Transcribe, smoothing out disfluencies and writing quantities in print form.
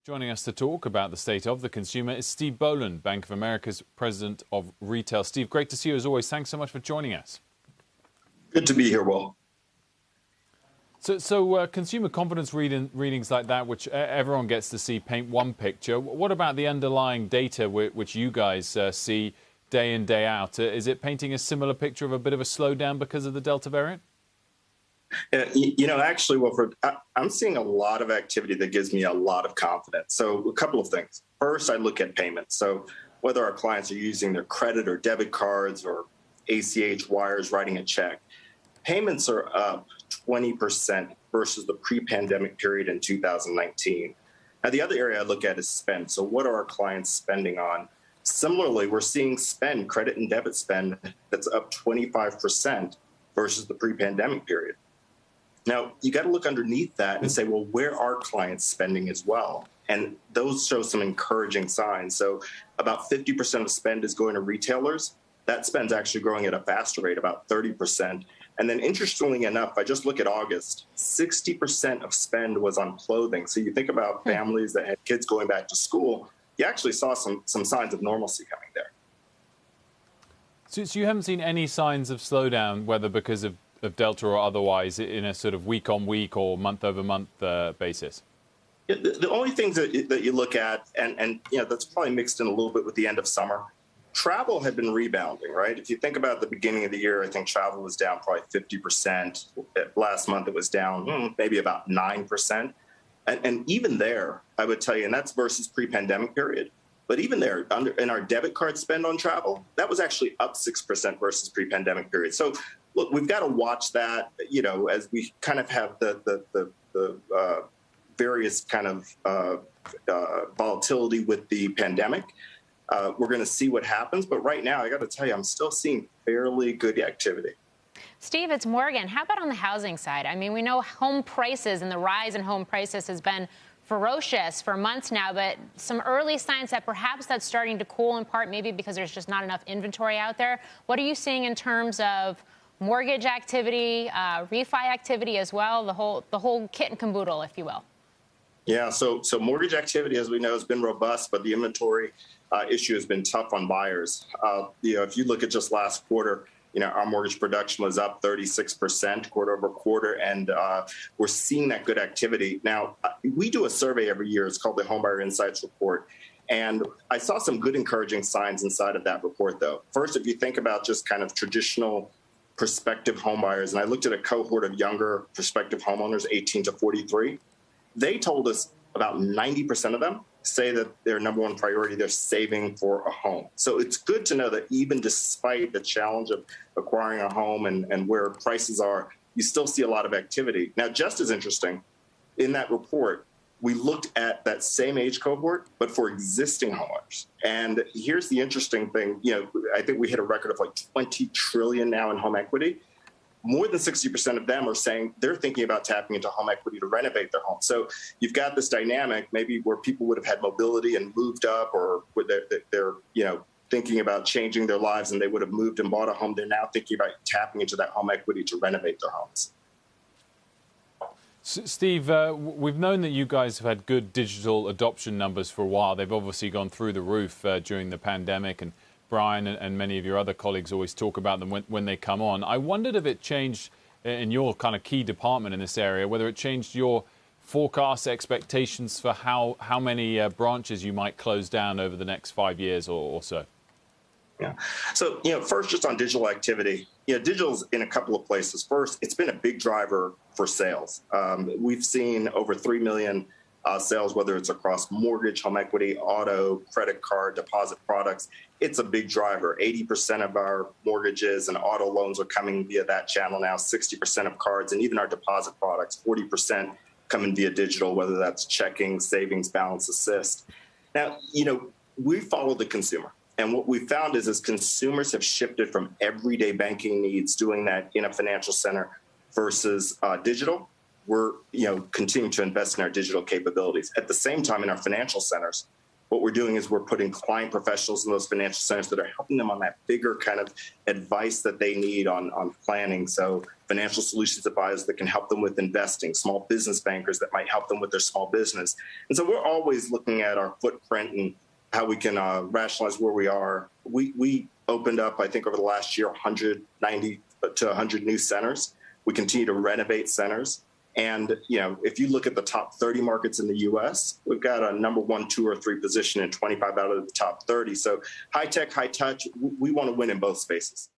Joining us to talk about the state of the consumer is Steve Bolland, Bank of America's President of Retail. Steve, great to see you as always. Thanks so much for joining us. Good to be here, Will. So consumer confidence readings like that, which everyone gets to see, paint one picture. What about the underlying data which you guys see day in, day out? Is it painting a similar picture of a bit of a slowdown because of the Delta variant? Actually, Wilfred, I'm seeing a lot of activity that gives me a lot of confidence. So a couple of things. First, I look at payments. So whether our clients are using their credit or debit cards or ACH wires, writing a check, payments are up 20% versus the pre-pandemic period in 2019. Now, the other area I look at is spend. So what are our clients spending on? Similarly, we're seeing spend, credit and debit spend, that's up 25% versus the pre-pandemic period. Now, you got to look underneath that and say, well, where are clients spending as well? And those show some encouraging signs. So about 50% of spend is going to retailers. That spend's actually growing at a faster rate, about 30%. And then interestingly enough, I just look at August, 60% of spend was on clothing. So you think about families that had kids going back to school, you actually saw some signs of normalcy coming there. So you haven't seen any signs of slowdown, whether because of Delta or otherwise, in a sort of week-on-week or month-over-month basis? The only things that you look at, and that's probably mixed in a little bit with the end of summer, travel had been rebounding, right? If you think about the beginning of the year, I think travel was down probably 50%. Last month, it was down maybe about 9%. And even there, I would tell you, and that's versus pre-pandemic period, but even there, in our debit card spend on travel, that was actually up 6% versus pre-pandemic period. So look, we've got to watch that, as we kind of have the various kind of volatility with the pandemic. We're going to see what happens. But right now, I got to tell you, I'm still seeing fairly good activity. Steve, it's Morgan. How about on the housing side? I mean, we know home prices and the rise in home prices has been ferocious for months now, but some early signs that perhaps that's starting to cool in part, maybe because there's just not enough inventory out there. What are you seeing in terms of mortgage activity, refi activity as well, the whole kit and caboodle, if you will? Yeah, so mortgage activity, as we know, has been robust, but the inventory issue has been tough on buyers. If you look at just last quarter, our mortgage production was up 36% quarter over quarter, and we're seeing that good activity. Now, we do a survey every year. It's called the Homebuyer Insights Report. And I saw some good encouraging signs inside of that report, though. First, if you think about just kind of traditional prospective homebuyers, and I looked at a cohort of younger prospective homeowners, 18 to 43, they told us about 90% of them say that their number one priority, they're saving for a home. So it's good to know that even despite the challenge of acquiring a home and where prices are, you still see a lot of activity. Now, just as interesting, in that report, we looked at that same age cohort, but for existing homeowners. And here's the interesting thing. I think we hit a record of like 20 trillion now in home equity. More than 60% of them are saying they're thinking about tapping into home equity to renovate their home. So you've got this dynamic maybe where people would have had mobility and moved up, or they're thinking about changing their lives and they would have moved and bought a home. They're now thinking about tapping into that home equity to renovate their homes. Steve, we've known that you guys have had good digital adoption numbers for a while. They've obviously gone through the roof during the pandemic, and Brian and many of your other colleagues always talk about them when they come on. I wondered if it changed in your kind of key department in this area, whether it changed your forecast expectations for how many branches you might close down over the next 5 years or so. Yeah. So, first, just on digital activity, digital's in a couple of places. First, it's been a big driver for sales. We've seen over 3 million sales, whether it's across mortgage, home equity, auto, credit card, deposit products. It's a big driver. 80% of our mortgages and auto loans are coming via that channel now, 60% of cards, and even our deposit products, 40% coming via digital, whether that's checking, savings, balance assist. Now, we follow the consumer. And what we found is as consumers have shifted from everyday banking needs, doing that in a financial center versus digital, we're continuing to invest in our digital capabilities. At the same time, in our financial centers, what we're doing is we're putting client professionals in those financial centers that are helping them on that bigger kind of advice that they need on planning. So financial solutions advisors that can help them with investing, small business bankers that might help them with their small business. And so we're always looking at our footprint and how we can rationalize where we are. We opened up, I think, over the last year, 190 to 100 new centers. We continue to renovate centers. And, if you look at the top 30 markets in the U.S., we've got a number 1, 2, or 3 position in 25 out of the top 30. So high tech, high touch, we want to win in both spaces.